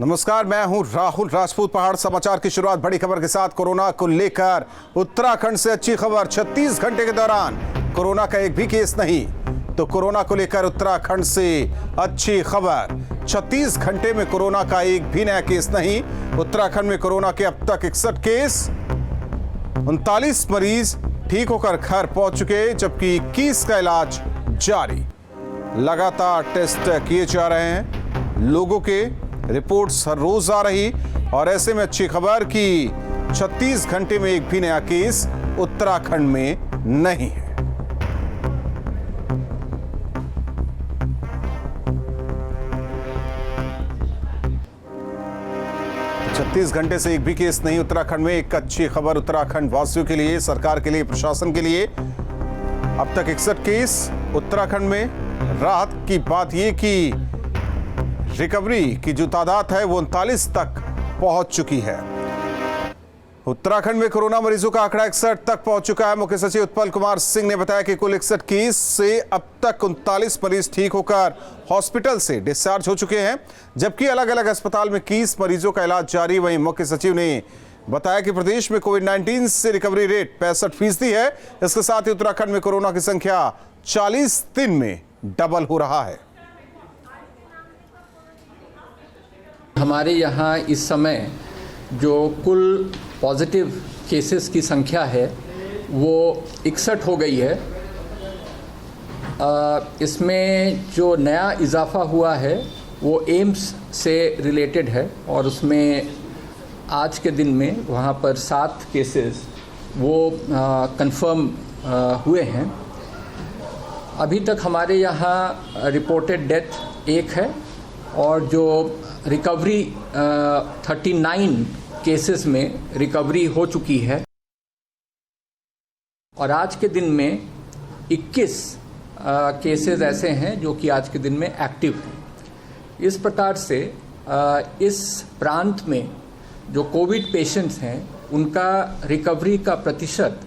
नमस्कार, मैं हूं राहुल राजपूत। पहाड़ समाचार की शुरुआत बड़ी खबर के साथ। कोरोना को लेकर उत्तराखंड से अच्छी खबर। 36 घंटे के दौरान कोरोना का एक भी केस नहीं। तो कोरोना को लेकर उत्तराखंड से अच्छी खबर। 36 घंटे में कोरोना का एक भी नया केस नहीं। उत्तराखंड में कोरोना के अब तक 61 केस, 39 मरीज ठीक होकर घर पहुंच चुके, जबकि 21 का इलाज जारी। लगातार टेस्ट किए जा रहे हैं, लोगों के रिपोर्ट्स हर रोज आ रही, और ऐसे में अच्छी खबर कि 36 घंटे में एक भी नया केस उत्तराखंड में नहीं है। तो 36 घंटे से एक भी केस नहीं उत्तराखंड में। एक अच्छी खबर उत्तराखंड वासियों के लिए, सरकार के लिए, प्रशासन के लिए। अब तक 61 केस उत्तराखंड में। राहत की बात यह कि रिकवरी की जो तादाद है वो 39 तक पहुंच चुकी है। उत्तराखंड में कोरोना मरीजों का आंकड़ा 61 तक पहुंच चुका है। मुख्य सचिव उत्पल कुमार सिंह ने बताया कि कुल 61 केस से अब तक 39 मरीज ठीक होकर हॉस्पिटल से डिस्चार्ज हो चुके हैं, जबकि अलग अलग अस्पताल में 21 मरीजों का इलाज जारी। वहीं मुख्य सचिव ने बताया कि प्रदेश में कोविड-19 से रिकवरी रेट 65% है। इसके साथ ही उत्तराखंड में कोरोना की संख्या 40 दिन में डबल हो रहा है। हमारे यहाँ इस समय जो कुल पॉजिटिव केसेस की संख्या है वो 61 हो गई है। इसमें जो नया इजाफा हुआ है वो एम्स से रिलेटेड है, और उसमें आज के दिन में वहाँ पर 7 केसेस वो कंफर्म हुए हैं। अभी तक हमारे यहाँ रिपोर्टेड डेथ 1 है, और जो रिकवरी 39 केसेस में रिकवरी हो चुकी है, और आज के दिन में 21 केसेस ऐसे हैं जो कि आज के दिन में एक्टिव हैं। इस प्रकार से इस प्रांत में जो कोविड पेशेंट्स हैं उनका रिकवरी का प्रतिशत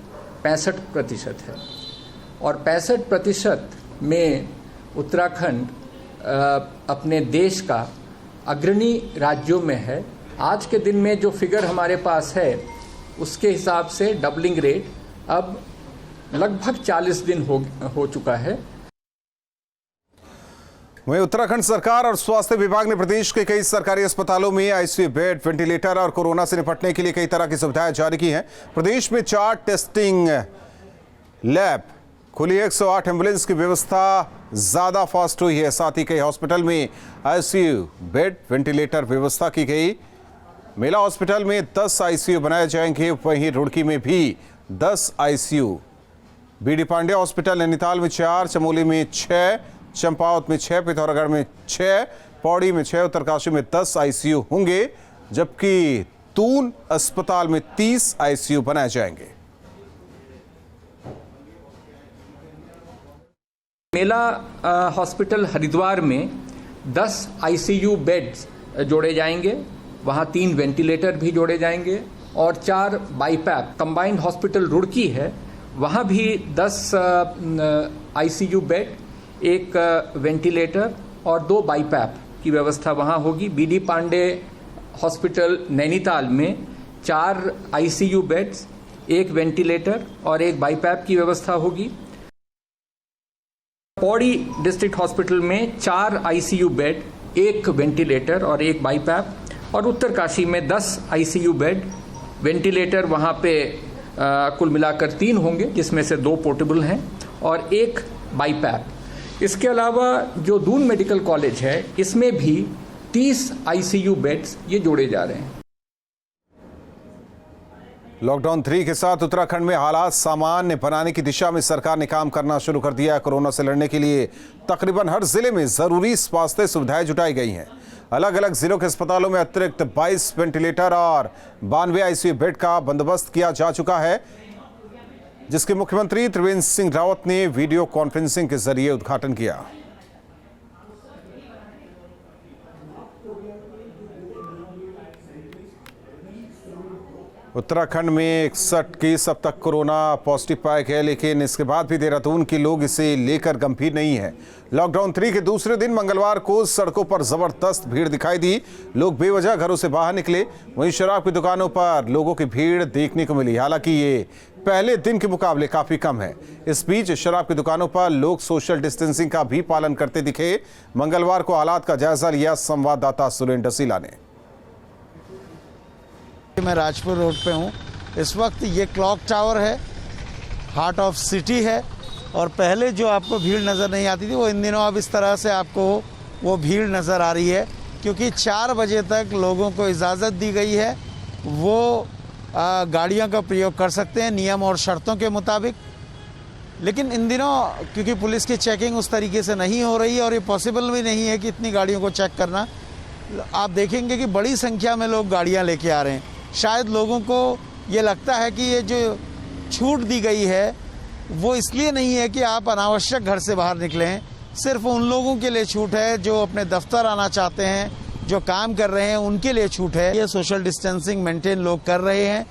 65% है, और 65% में उत्तराखंड अपने देश का अग्रणी राज्यों में है। आज के दिन में जो फिगर हमारे पास है उसके हिसाब से डबलिंग रेट अब लगभग 40 दिन हो चुका है। वहीं उत्तराखंड सरकार और स्वास्थ्य विभाग ने प्रदेश के कई सरकारी अस्पतालों में आईसीयू बेड, वेंटिलेटर और कोरोना से निपटने के लिए कई तरह की सुविधाएं जारी की हैं। प्रदेश में 4 टेस्टिंग लैब खुली, 108 एम्बुलेंस की व्यवस्था ज्यादा फास्ट हुई है। साथ ही कई हॉस्पिटल में आईसीयू बेड, वेंटिलेटर व्यवस्था की गई। मेला हॉस्पिटल में 10 आईसीयू बनाए जाएंगे। वहीं रुड़की में भी 10 ICU. BD Pandey hospital Nainital में 4, चमोली में 6, चंपावत में 6, पिथौरागढ़ में 6, पौड़ी में 6, उत्तरकाशी में 10 आईसीयू होंगे, जबकि तून अस्पताल में 30 आईसीयू बनाए जाएंगे। मेला हॉस्पिटल हरिद्वार में 10 आईसीयू बेड्स जोड़े जाएंगे, वहाँ 3 वेंटिलेटर भी जोड़े जाएंगे, और 4 बाईपैप। कंबाइंड हॉस्पिटल रुड़की है, वहाँ भी 10 आईसीयू बेड, 1 वेंटिलेटर और 2 बाईपैप की व्यवस्था वहाँ होगी। बीडी पांडे हॉस्पिटल नैनीताल में 4 आईसीयू बेड्स, 1 वेंटिलेटर और 1 बाईपैप की व्यवस्था होगी। पौड़ी डिस्ट्रिक्ट हॉस्पिटल में 4 आईसीयू बेड, 1 वेंटिलेटर और 1 बाईपैप, और उत्तरकाशी में 10 आईसीयू बेड, वेंटिलेटर वहाँ पे कुल मिलाकर 3 होंगे, जिसमें से 2 पोर्टेबल हैं और 1 बाईपैप। इसके अलावा जो दून मेडिकल कॉलेज है, इसमें भी 30 आईसीयू बेड्स ये जोड़े जा रहे हैं। लॉकडाउन 3 के साथ उत्तराखंड में हालात सामान्य बनाने की दिशा में सरकार ने काम करना शुरू कर दिया। कोरोना से लड़ने के लिए तकरीबन हर जिले में जरूरी स्वास्थ्य सुविधाएं जुटाई गई हैं। अलग अलग जिलों के अस्पतालों में अतिरिक्त 22 वेंटिलेटर और 92 आईसीयू बेड का बंदोबस्त किया जा चुका है, जिसके मुख्यमंत्री त्रिवेंद्र सिंह रावत ने वीडियो कॉन्फ्रेंसिंग के जरिए उद्घाटन किया। उत्तराखंड में 61 केस अब तक कोरोना पॉजिटिव पाए गए, लेकिन इसके बाद भी देहरादून के लोग इसे लेकर गंभीर नहीं है। लॉकडाउन 3 के दूसरे दिन मंगलवार को सड़कों पर जबरदस्त भीड़ दिखाई दी। लोग बेवजह घरों से बाहर निकले। वहीं शराब की दुकानों पर लोगों की भीड़ देखने को मिली। हालांकि ये पहले दिन के मुकाबले काफी कम है। इस बीच शराब की दुकानों पर लोग सोशल डिस्टेंसिंग का भी पालन करते दिखे। मंगलवार को हालात का जायजा लिया संवाददाता सुरेंद्र डसीला ने। मैं राजपुर रोड पे हूँ। इस वक्त ये क्लॉक टावर है, हार्ट ऑफ सिटी है, और पहले जो आपको भीड़ नज़र नहीं आती थी वो इन दिनों अब इस तरह से आपको वो भीड़ नज़र आ रही है, क्योंकि 4 बजे तक लोगों को इजाज़त दी गई है। वो गाड़ियों का प्रयोग कर सकते हैं नियम और शर्तों के मुताबिक। लेकिन इन दिनों क्योंकि पुलिस की चेकिंग उस तरीके से नहीं हो रही है और ये पॉसिबल भी नहीं है कि इतनी गाड़ियों को चेक करना, आप देखेंगे कि बड़ी संख्या में लोग गाड़ियाँ लेके आ रहे हैं। शायद लोगों को ये लगता है कि ये जो छूट दी गई है वो इसलिए नहीं है कि आप अनावश्यक घर से बाहर निकलें, सिर्फ उन लोगों के लिए छूट है जो अपने दफ्तर आना चाहते हैं, जो काम कर रहे हैं, उनके लिए छूट है। ये सोशल डिस्टेंसिंग मेंटेन लोग कर रहे हैं।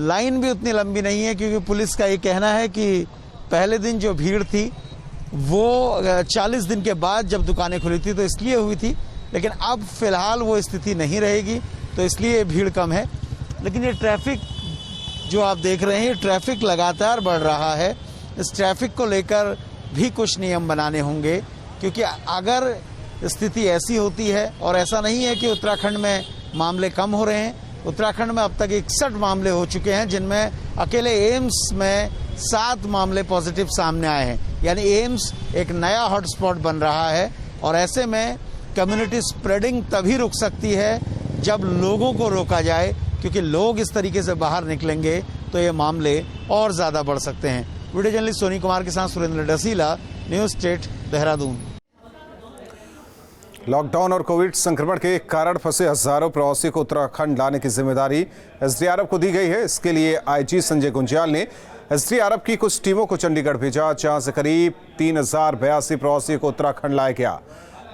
लाइन भी उतनी लंबी नहीं है, क्योंकि पुलिस का ये कहना है कि पहले दिन जो भीड़ थी वो 40 दिन के बाद जब दुकानें खुली थी तो इसलिए हुई थी, लेकिन अब फिलहाल वो स्थिति नहीं रहेगी, तो इसलिए भीड़ कम है। लेकिन ये ट्रैफिक जो आप देख रहे हैं, ये ट्रैफिक लगातार बढ़ रहा है। इस ट्रैफिक को लेकर भी कुछ नियम बनाने होंगे, क्योंकि अगर स्थिति ऐसी होती है, और ऐसा नहीं है कि उत्तराखंड में मामले कम हो रहे हैं। उत्तराखंड में अब तक 61 मामले हो चुके हैं, जिनमें अकेले एम्स में 7 मामले पॉजिटिव सामने आए हैं। यानी एम्स एक नया हॉटस्पॉट बन रहा है, और ऐसे में कम्युनिटी स्प्रेडिंग तभी रुक सकती है जब लोगों को रोका जाए, क्योंकि लोग इस तरीके से बाहर निकलेंगे तो ये मामले और ज़्यादा बढ़ सकते हैं। वीडियो जर्नलिस्ट सोनी कुमार के साथ Surendra Dasila, news state, Dehradun. Lockdown और कोविड संक्रमण के कारण फंसे हजारों प्रवासी को उत्तराखंड लाने की जिम्मेदारी एसडीआरएफ को दी गई है। इसके लिए आईजी संजय गुंजियाल ने एसडीआरएफ की कुछ टीमों को चंडीगढ़ भेजा, जहां से करीब 3082 प्रवासियों को उत्तराखंड लाया गया।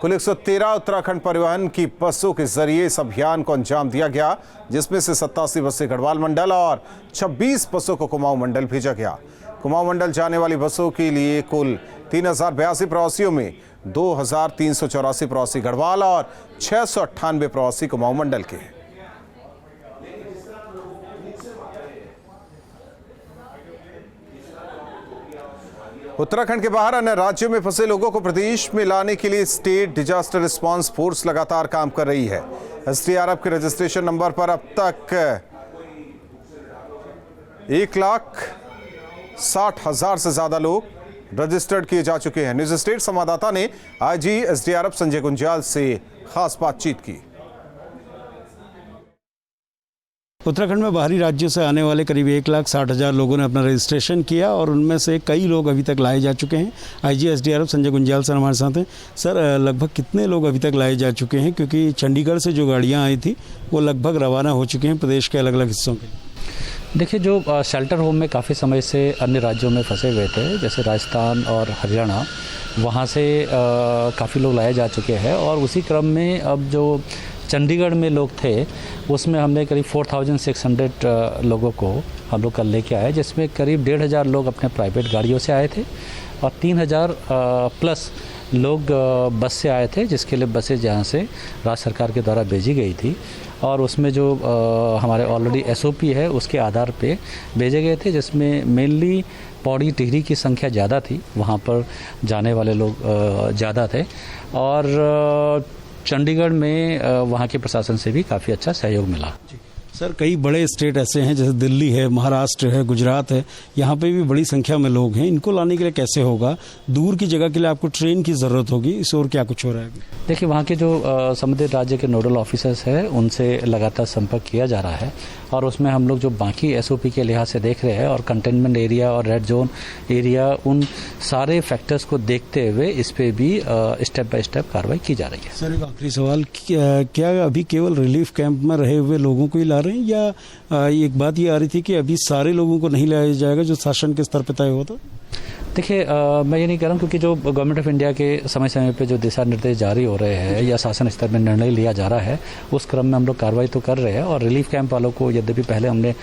कुल 113 उत्तराखंड परिवहन की बसों के जरिए इस अभियान को अंजाम दिया गया, जिसमें से 87 बसें गढ़वाल मंडल और 26 बसों को कुमाऊं मंडल भेजा गया। कुमाऊं मंडल जाने वाली बसों के लिए कुल 3082 प्रवासियों में 2384 प्रवासी गढ़वाल और 698 प्रवासी कुमाऊं मंडल के। उत्तराखंड के बाहर अन्य राज्यों में फंसे लोगों को प्रदेश में लाने के लिए स्टेट डिजास्टर रिस्पांस फोर्स लगातार काम कर रही है। एसडीआरएफ के रजिस्ट्रेशन नंबर पर अब तक 1,60,000 से ज्यादा लोग रजिस्टर्ड किए जा चुके हैं। न्यूज़ स्टेट संवाददाता ने आईजी एसडीआरएफ संजय गुंजियाल से खास बातचीत की। उत्तराखंड में बाहरी राज्यों से आने वाले करीब 1,60,000 लोगों ने अपना रजिस्ट्रेशन किया, और उनमें से कई लोग अभी तक लाए जा चुके हैं। IG SDRF Sanjay Gunjyal sir हमारे साथ हैं। सर, लगभग कितने लोग अभी तक लाए जा चुके हैं, क्योंकि चंडीगढ़ से जो गाड़ियां आई थी वो लगभग रवाना हो चुके हैं प्रदेश के अलग अलग हिस्सों के? देखिए, जो शेल्टर होम में काफ़ी समय से अन्य राज्यों में फंसे हुए थे, जैसे राजस्थान और हरियाणा, वहाँ से काफ़ी लोग लाए जा चुके हैं। और उसी क्रम में अब जो चंडीगढ़ में लोग थे, उसमें हमने करीब 4600 लोगों को हम लोग कल लेके आए, जिसमें करीब 1,500 लोग अपने प्राइवेट गाड़ियों से आए थे और 3000 प्लस लोग बस से आए थे, जिसके लिए बसें जहाँ से राज्य सरकार के द्वारा भेजी गई थी, और उसमें जो हमारे ऑलरेडी एसओपी है उसके आधार पे भेजे गए थे, जिसमें मेनली पौड़ी टिहरी की संख्या ज़्यादा थी, वहाँ पर जाने वाले लोग ज़्यादा थे। और चंडीगढ़ में वहाँ के प्रशासन से भी काफ़ी अच्छा सहयोग मिला। सर, कई बड़े स्टेट ऐसे हैं जैसे दिल्ली है, महाराष्ट्र है, गुजरात है, यहाँ पे भी बड़ी संख्या में लोग हैं। इनको लाने के लिए कैसे होगा? दूर की जगह के लिए आपको ट्रेन की ज़रूरत होगी, इस और क्या कुछ हो रहा है? देखिए, वहाँ के जो संबंधित राज्य के नोडल ऑफिसर्स हैं, उनसे लगातार संपर्क किया जा रहा है, और उसमें हम लोग जो बाकी एसओपी के लिहाज से देख रहे हैं, और कंटेनमेंट एरिया और रेड जोन एरिया, उन सारे फैक्टर्स को देखते हुए इस पर भी स्टेप बाय स्टेप कार्रवाई की जा रही है। सर, एक आखिरी सवाल, क्या अभी केवल रिलीफ कैंप में रहे हुए लोगों को ही ला रहे हैं, या एक बात ये आ रही थी कि अभी सारे लोगों को नहीं लाया जाएगा जो शासन के स्तर पर तय हुआ था? देखिए, मैं ये नहीं कह रहा हूँ, क्योंकि जो गवर्नमेंट ऑफ इंडिया के समय समय पे जो दिशा निर्देश जारी हो रहे हैं या शासन स्तर में निर्णय लिया जा रहा है, उस क्रम में हम लोग कार्रवाई तो कर रहे हैं। और रिलीफ कैंप वालों को यद्यपि पहले हमने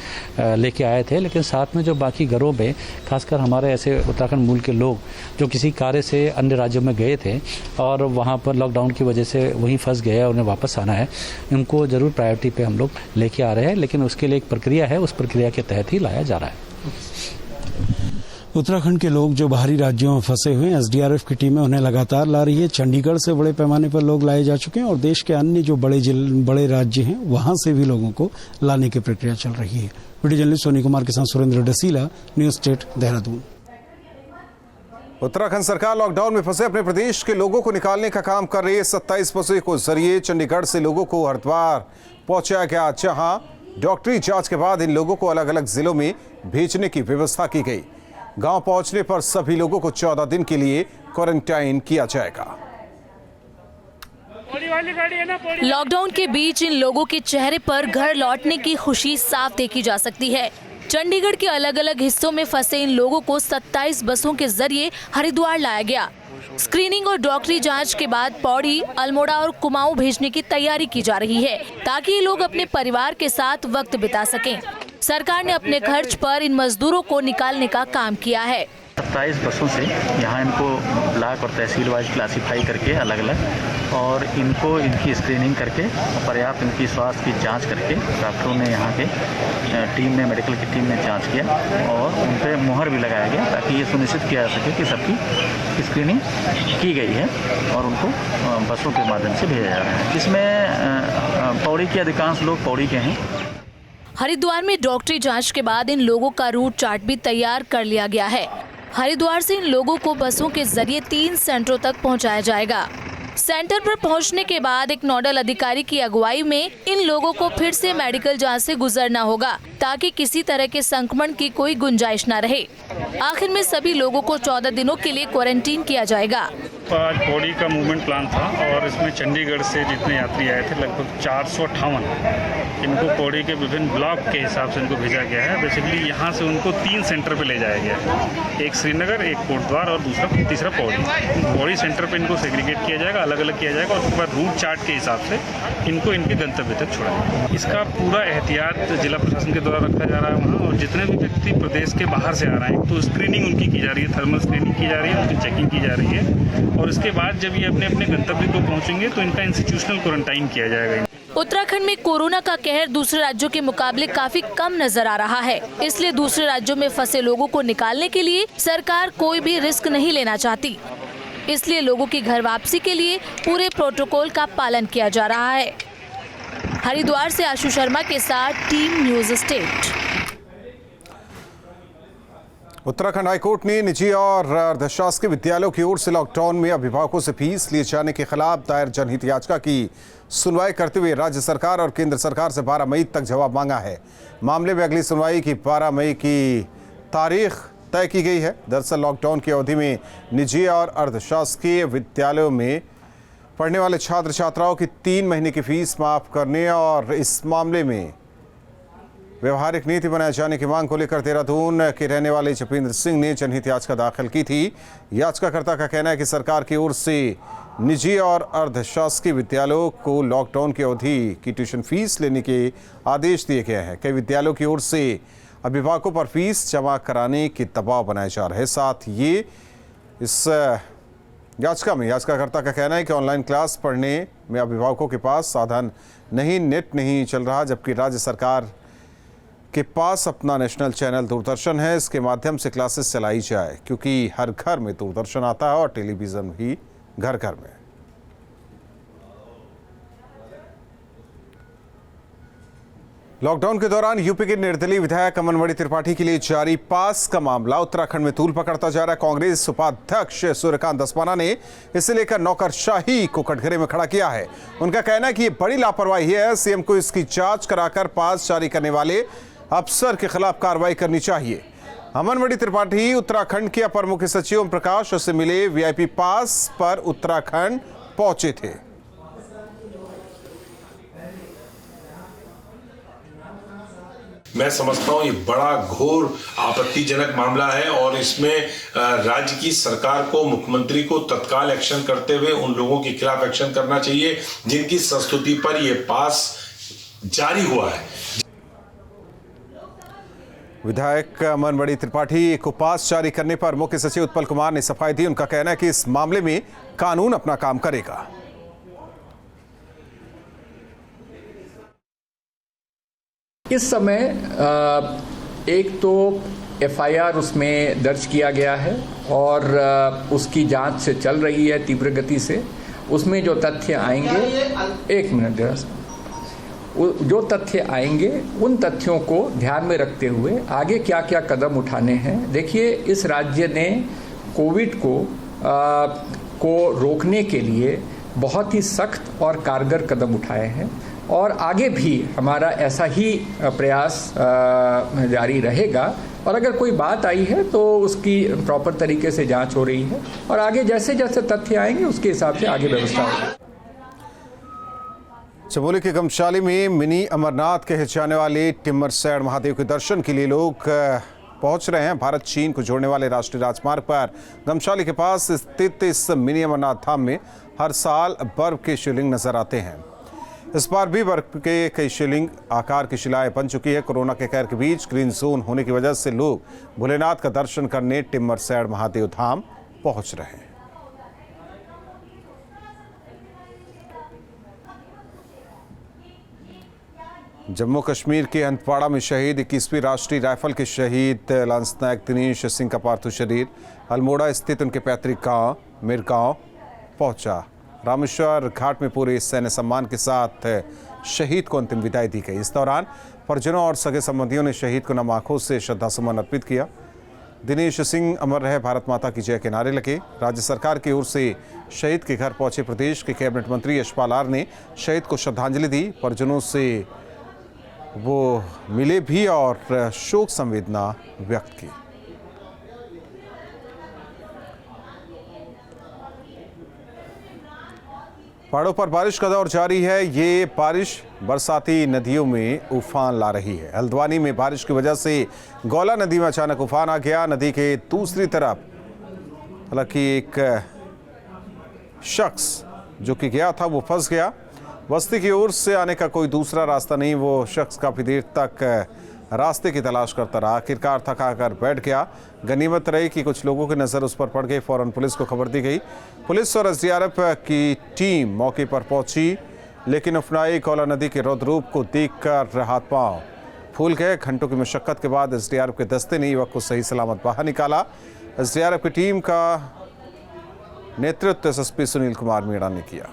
लेके आए थे, लेकिन साथ में जो बाकी घरों में खासकर हमारे ऐसे उत्तराखंड मूल के लोग जो किसी कार्य से अन्य राज्यों में गए थे और वहाँ पर लॉकडाउन की वजह से वहीं फंस गए और उन्हें वापस आना है, उनको ज़रूर प्रायोरिटी पे हम लोग लेके आ रहे हैं। लेकिन उसके लिए एक प्रक्रिया है, उस प्रक्रिया के तहत ही लाया जा रहा है। उत्तराखंड के लोग जो बाहरी राज्यों में फंसे हुए हैं, एसडीआरएफ की टीमें उन्हें लगातार ला रही है। चंडीगढ़ से बड़े पैमाने पर लोग लाए जा चुके हैं और देश के अन्य जो बड़े राज्य हैं वहां से भी लोगों को लाने की प्रक्रिया चल रही है। वीडियो जर्नलिस्ट सोनी कुमार के साथ सुरेंद्र डसीला, न्यूज स्टेट, देहरादून। उत्तराखंड सरकार लॉकडाउन में फंसे अपने प्रदेश के लोगों को निकालने का काम कर रही है। 27 बसों के जरिए चंडीगढ़ से लोगों को हरिद्वार पहुंचाया गया, जहां डॉक्टरी जांच के बाद इन लोगों को अलग अलग जिलों में भेजने की व्यवस्था की गई। गांव पहुंचने पर सभी लोगों को 14 दिन के लिए क्वारंटाइन किया जाएगा। लॉकडाउन के बीच इन लोगों के चेहरे पर घर लौटने की खुशी साफ देखी जा सकती है। चंडीगढ़ के अलग अलग हिस्सों में फंसे इन लोगों को 27 बसों के जरिए हरिद्वार लाया गया। स्क्रीनिंग और डॉक्टरी जांच के बाद पौड़ी, अल्मोड़ा और कुमाऊं भेजने की तैयारी की जा रही है, ताकि ये लोग अपने परिवार के साथ वक्त बिता सकें। सरकार ने अपने खर्च पर इन मजदूरों को निकालने का काम किया है। 27 बसों से यहाँ इनको ब्लॉक और तहसील वाइज क्लासीफाई करके अलग अलग और इनको इनकी स्क्रीनिंग करके पर्याप्त इनकी स्वास्थ्य की जांच करके डॉक्टरों ने यहाँ के टीम ने मेडिकल की टीम ने जांच किया और उन पर मुहर भी लगाया गया, ताकि ये सुनिश्चित किया जा सके कि सबकी स्क्रीनिंग की गई है और उनको बसों के माध्यम से भेजा जा रहा है। इसमें पौड़ी के अधिकांश लोग पौड़ी के हैं। हरिद्वार में डॉक्टरी जांच के बाद इन लोगों का रूट चार्ट भी तैयार कर लिया गया है। हरिद्वार से इन लोगों को बसों के जरिए 3 सेंटरों तक पहुंचाया जाएगा। सेंटर पर पहुंचने के बाद एक नोडल अधिकारी की अगुवाई में इन लोगों को फिर से मेडिकल जांच से गुजरना होगा, ताकि किसी तरह के संक्रमण की कोई गुंजाइश न रहे। आखिर में सभी लोगों को 14 दिनों के लिए क्वारंटीन किया जाएगा। आज पौड़ी का मूवमेंट प्लान था और इसमें चंडीगढ़ से जितने यात्री आए थे लगभग 458 इनको पौड़ी के विभिन्न ब्लॉक के हिसाब से इनको भेजा गया है। बेसिकली यहाँ से उनको 3 सेंटर पे ले जाया गया है, एक श्रीनगर, एक कोटद्वार और तीसरा पौड़ी। पौड़ी सेंटर पे इनको सेग्रीगेट किया जाएगा, अलग अलग किया जाएगा और उसके बाद रूट चार्ट के हिसाब से इनको इनके गंतव्य तक छोड़ाएगा। इसका पूरा एहतियात जिला प्रशासन के द्वारा रखा जा रहा है वहाँ, और जितने भी व्यक्ति प्रदेश के बाहर से आ रहे हैं तो स्क्रीनिंग उनकी की जा रही है, थर्मल स्क्रीनिंग की जा रही है, उनकी चेकिंग की जा रही है और इसके बाद जब ये अपने अपने गंतव्य को पहुंचेंगे तो इनका इंस्टीट्यूशनल क्वारंटाइन किया जाएगा। उत्तराखंड में कोरोना का कहर दूसरे राज्यों के मुकाबले काफी कम नजर आ रहा है, इसलिए दूसरे राज्यों में फंसे लोगों को निकालने के लिए सरकार कोई भी रिस्क नहीं लेना चाहती। इसलिए लोगों की घर वापसी के लिए पूरे प्रोटोकॉल का पालन किया जा रहा है। हरिद्वार से आशु शर्मा के साथ team news state. Uttarakhand high court ने निजी और अर्धशासकीय विद्यालयों की ओर से लॉकडाउन में अभिभावकों से फीस लिए जाने के खिलाफ दायर जनहित याचिका की सुनवाई करते हुए राज्य सरकार और केंद्र सरकार से 12 मई तक जवाब मांगा है। मामले में अगली सुनवाई की 12 मई की तारीख तय की गई है। दरअसल लॉकडाउन की अवधि में निजी और अर्धशासकीय विद्यालयों में पढ़ने वाले छात्र छात्राओं की 3 महीने की फीस माफ करने और इस मामले में व्यवहारिक नीति बनाए जाने की मांग को लेकर देहरादून के रहने वाले जपेंद्र सिंह ने जनहित याचिका दाखिल की थी। याचिकाकर्ता का कहना है कि सरकार की ओर से निजी और अर्धशासकीय विद्यालयों को लॉकडाउन की अवधि की ट्यूशन फीस लेने के आदेश दिए गए हैं। कई विद्यालयों की ओर से अभिभावकों पर फीस जमा कराने के दबाव बनाए जा रहे हैं। साथ ये इस याचिका में याचिकाकर्ता का कहना है कि ऑनलाइन क्लास पढ़ने में अभिभावकों के पास साधन नहीं, नेट नहीं चल रहा, जबकि राज्य सरकार के पास अपना नेशनल चैनल दूरदर्शन है। इसके माध्यम से क्लासेस चलाई जाए, क्योंकि हर घर में दूरदर्शन आता है और टेलीविज़न भी घर घर में। लॉकडाउन के दौरान यूपी के निर्दलीय विधायक अमनमणि त्रिपाठी के लिए जारी पास का मामला उत्तराखंड में तूल पकड़ता जा रहा है। कांग्रेस उपाध्यक्ष सूर्यकांत धस्माना ने इसे लेकर नौकरशाही को कटघरे में खड़ा किया है। उनका कहना है कि ये बड़ी लापरवाही है, सीएम को इसकी जांच कराकर पास जारी करने वाले अफसर के खिलाफ कार्रवाई करनी चाहिए। अमनमणि त्रिपाठी उत्तराखंड के अपर मुख्य सचिव ओम प्रकाश से मिले वीआईपी पास पर उत्तराखंड पहुंचे थे। मैं समझता हूँ ये बड़ा घोर आपत्तिजनक मामला है और इसमें राज्य की सरकार को, मुख्यमंत्री को तत्काल एक्शन करते हुए उन लोगों के खिलाफ एक्शन करना चाहिए जिनकी संस्तुति पर ये पास जारी हुआ है। विधायक अमनबड़ी त्रिपाठी को पास जारी करने पर मुख्य सचिव उत्पल कुमार ने सफाई दी। उनका कहना है कि इस मामले में कानून अपना काम करेगा। इस समय एक तो एफआईआर उसमें दर्ज किया गया है और उसकी जांच से चल रही है तीव्र गति से। उसमें जो तथ्य आएंगे, एक मिनट जरा, जो तथ्य आएंगे उन तथ्यों को ध्यान में रखते हुए आगे क्या क्या कदम उठाने हैं। देखिए, इस राज्य ने कोविड को रोकने के लिए बहुत ही सख्त और कारगर कदम उठाए हैं और आगे भी हमारा ऐसा ही प्रयास जारी रहेगा। और अगर कोई बात आई है तो उसकी प्रॉपर तरीके से जांच हो रही है और आगे जैसे जैसे तथ्य आएंगे उसके हिसाब से आगे व्यवस्था होगी। चमोली के गमशाली में मिनी अमरनाथ कहे जाने वाले टिम्मरसैंण महादेव के दर्शन के लिए लोग पहुंच रहे हैं। भारत चीन को जोड़ने वाले राष्ट्रीय राजमार्ग पर गमशाली के पास स्थित इस मिनी अमरनाथ धाम में हर साल बर्फ के शिवलिंग नजर आते हैं। इस बार भी बर्फ के कई शिवलिंग आकार की शिलाएं बन चुकी है। कोरोना के कहर के बीच ग्रीन जोन होने की वजह से लोग भोलेनाथ का दर्शन करने टिम्मरसैंण महादेव धाम पहुंच रहे हैं। जम्मू कश्मीर के हंदवाड़ा में शहीद 21वीं राष्ट्रीय राइफल के शहीद लांसनायक दिनेश सिंह का पार्थिव शरीर अल्मोड़ा स्थित उनके पैतृक गांव मिरगांव पहुंचा। रामेश्वर घाट में पूरे सैन्य सम्मान के साथ शहीद को अंतिम विदाई दी गई। इस दौरान परिजनों और सगे संबंधियों ने शहीद को नम आंखों से श्रद्धासुमन अर्पित किया। दिनेश सिंह अमर रहे, भारत माता की जय के नारे लगे। राज्य सरकार की ओर से शहीद के घर पहुंचे प्रदेश के कैबिनेट मंत्री यशपाल आर्य ने शहीद को श्रद्धांजलि दी। परिजनों से वो मिले भी और शोक संवेदना व्यक्त की। पहाड़ों पर बारिश का दौर जारी है। ये बारिश बरसाती नदियों में उफान ला रही है। हल्द्वानी में बारिश की वजह से गौला नदी में अचानक उफान आ गया। नदी के दूसरी तरफ हालांकि एक शख्स जो कि गया था वो फंस गया। बस्ती की ओर से आने का कोई दूसरा रास्ता नहीं। वो शख्स काफ़ी देर तक रास्ते की तलाश करता रहा। आखिरकार थका कर बैठ गया। गनीमत रही कि कुछ लोगों की नज़र उस पर पड़ गई। फौरन पुलिस को खबर दी गई। पुलिस और एसडीआरएफ की टीम मौके पर पहुंची, लेकिन उफनाई गौला नदी के रौद्र रूप को देखकर हाथ पांव फूल गए। घंटों की मशक्कत के बाद एसडीआरएफ के दस्ते ने युवक को सही सलामत बाहर निकाला। एसडीआरएफ की टीम का नेतृत्व एसएसपी सुनील कुमार मीणा ने किया।